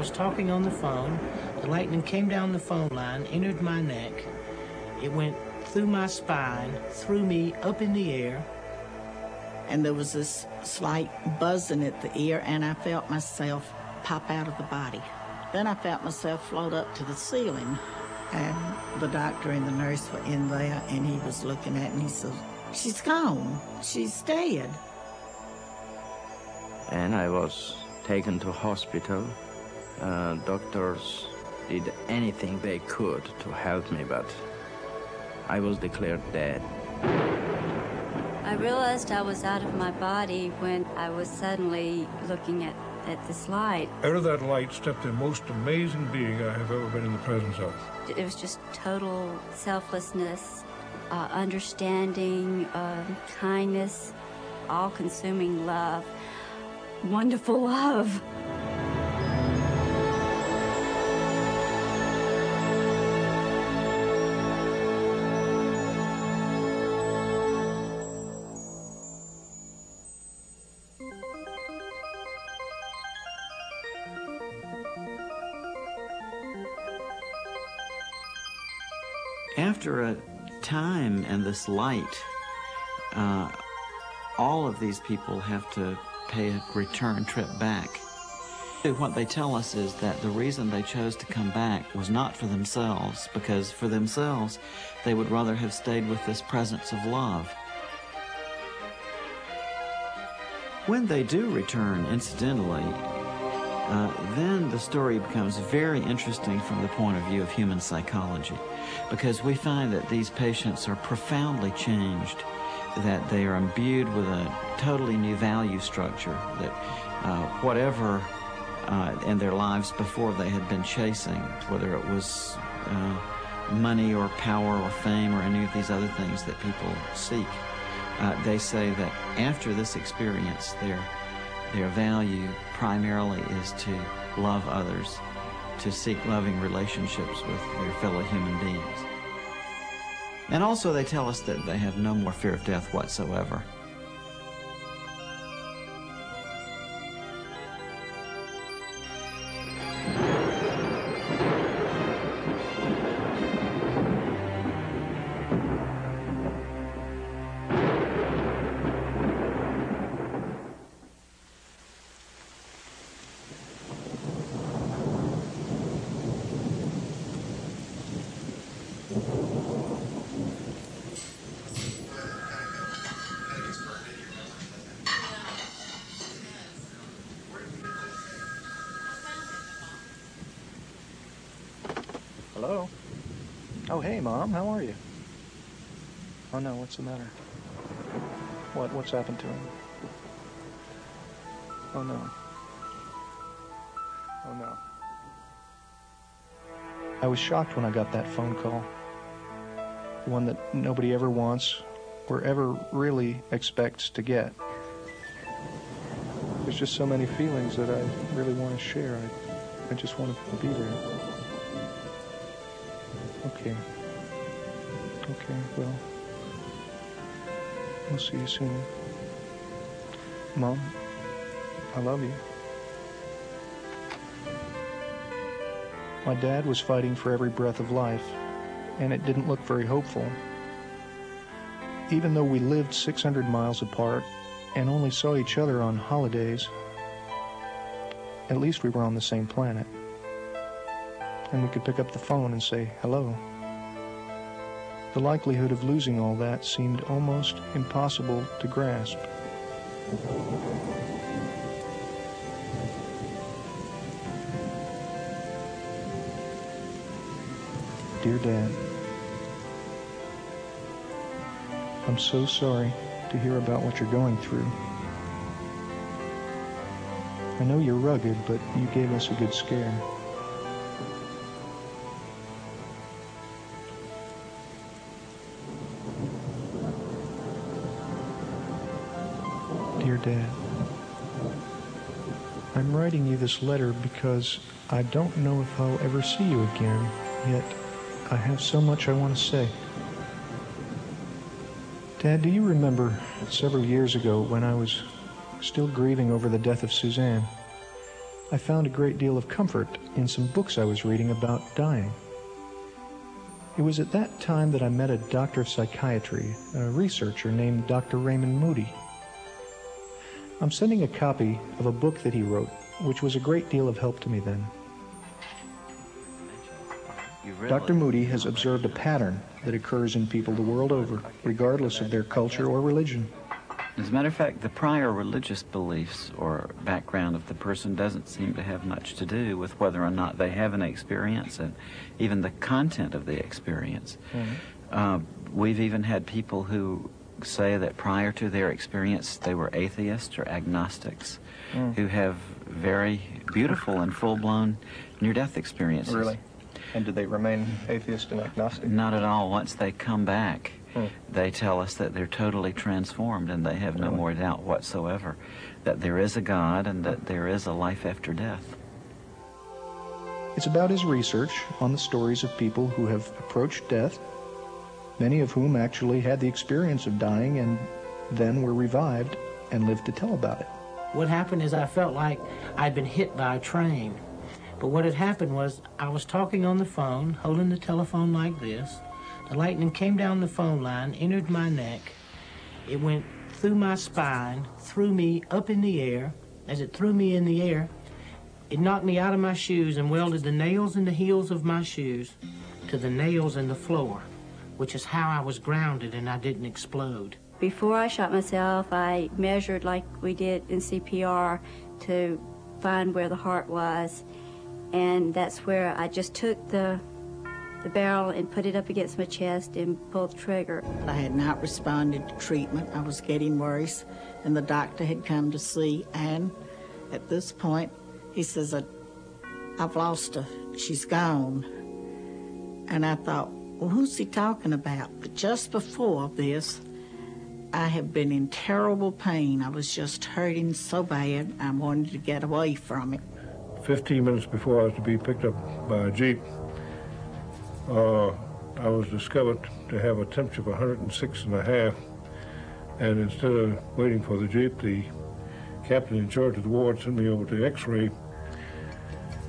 was talking on the phone. The lightning came down the phone line, entered my neck. It went through my spine, threw me up in the air. And there was this slight buzzing at the ear, and I felt myself pop out of the body. Then I felt myself float up to the ceiling, and the doctor and the nurse were in there, and he was looking at me. He said, "She's gone. She's dead." And I was taken to hospital. Doctors did anything they could to help me, but I was declared dead. I realized I was out of my body when I was suddenly looking at this light. Out of that light stepped the most amazing being I have ever been in the presence of. It was just total selflessness, understanding, kindness, all-consuming love, wonderful love. After a time and this light, all of these people have to pay a return trip back. What they tell us is that the reason they chose to come back was not for themselves, because for themselves, they would rather have stayed with this presence of love. When they do return, incidentally, then the story becomes very interesting from the point of view of human psychology, because we find that these patients are profoundly changed, that they are imbued with a totally new value structure, that whatever in their lives before they had been chasing, whether it was money or power or fame or any of these other things that people seek, they say that after this experience, their value primarily is to love others, to seek loving relationships with their fellow human beings. And also they tell us that they have no more fear of death whatsoever. Hello? Oh, hey, Mom. How are you? Oh, no. What's the matter? What's happened to him? Oh, no. Oh, no. I was shocked when I got that phone call. One that nobody ever wants or ever really expects to get. There's just so many feelings that I really want to share. I just want to be there. Okay. Okay, well, we'll see you soon. Mom, I love you. My dad was fighting for every breath of life, and it didn't look very hopeful. Even though we lived 600 miles apart and only saw each other on holidays, at least we were on the same planet. And we could pick up the phone and say hello. The likelihood of losing all that seemed almost impossible to grasp. Dear Dad, I'm so sorry to hear about what you're going through. I know you're rugged, but you gave us a good scare. Dear Dad, I'm writing you this letter because I don't know if I'll ever see you again, yet I have so much I want to say. Dad, do you remember several years ago when I was still grieving over the death of Suzanne? I found a great deal of comfort in some books I was reading about dying. It was at that time that I met a doctor of psychiatry, a researcher named Dr. Raymond Moody. I'm sending a copy of a book that he wrote, which was a great deal of help to me then. Dr. Moody has observed a pattern that occurs in people the world over, regardless of their culture or religion. As a matter of fact, the prior religious beliefs or background of the person doesn't seem to have much to do with whether or not they have an experience and even the content of the experience. We've even had people who say that prior to their experience they were atheists or agnostics who have very beautiful and full-blown near-death experiences. Really? And do they remain atheist and agnostic? Not at all. Once they come back, they tell us that they're totally transformed and they have no more doubt whatsoever that there is a God and that there is a life after death. It's about his research on the stories of people who have approached death, many of whom actually had the experience of dying and then were revived and lived to tell about it. What happened is I felt like I'd been hit by a train. But what had happened was I was talking on the phone, holding the telephone like this. The lightning came down the phone line, entered my neck. It went through my spine, threw me up in the air. As it threw me in the air, it knocked me out of my shoes and welded the nails in the heels of my shoes to the nails in the floor, which is how I was grounded and I didn't explode. Before I shot myself, I measured like we did in CPR to find where the heart was. And that's where I just took the barrel and put it up against my chest and pulled the trigger. I had not responded to treatment. I was getting worse, and the doctor had come to see, and at this point, he says, I've lost her. She's gone. And I thought, well, who's he talking about? But just before this, I had been in terrible pain. I was just hurting so bad, I wanted to get away from it. 15 minutes before I was to be picked up by a Jeep, I was discovered to have a temperature of 106.5, and instead of waiting for the Jeep, the captain in charge of the ward sent me over to X-ray,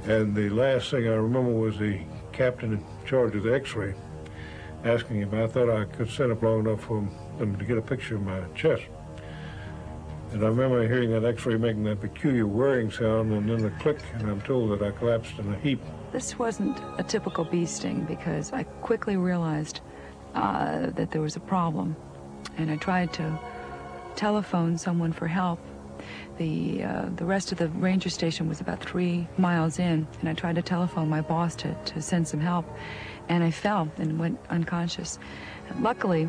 and the last thing I remember was the captain in charge of the X-ray asking if I thought I could stand up long enough for them to get a picture of my chest. And I remember hearing that X-ray making that peculiar whirring sound and then a click, and I'm told that I collapsed in a heap. This wasn't a typical bee sting because I quickly realized that there was a problem, and I tried to telephone someone for help. The rest of the ranger station was about 3 miles in, and I tried to telephone my boss to send some help, and I fell and went unconscious. And luckily,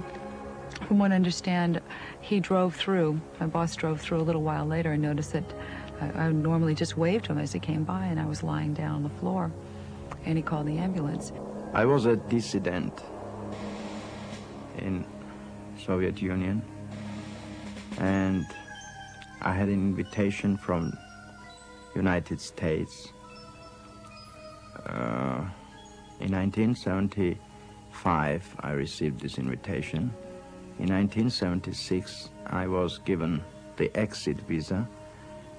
from what I understand, he drove through. My boss drove through a little while later and noticed that I normally just waved to him as he came by, and I was lying down on the floor, and he called the ambulance. I was a dissident in Soviet Union, and I had an invitation from United States. In 1975, I received this invitation. In 1976, I was given the exit visa,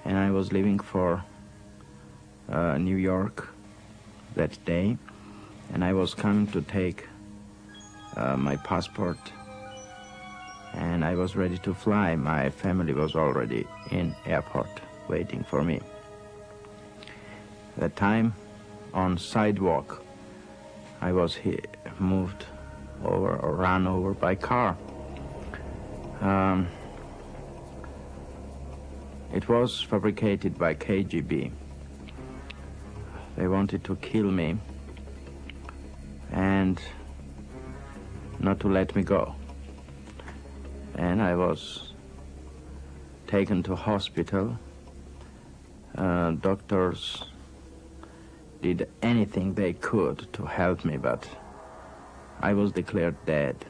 and I was leaving for New York that day, and I was coming to take my passport, and I was ready to fly. My family was already in airport waiting for me. At that time, on sidewalk, I was moved over or run over by car. It was fabricated by KGB. They wanted to kill me and not to let me go. And I was taken to hospital. Doctors did anything they could to help me, but I was declared dead.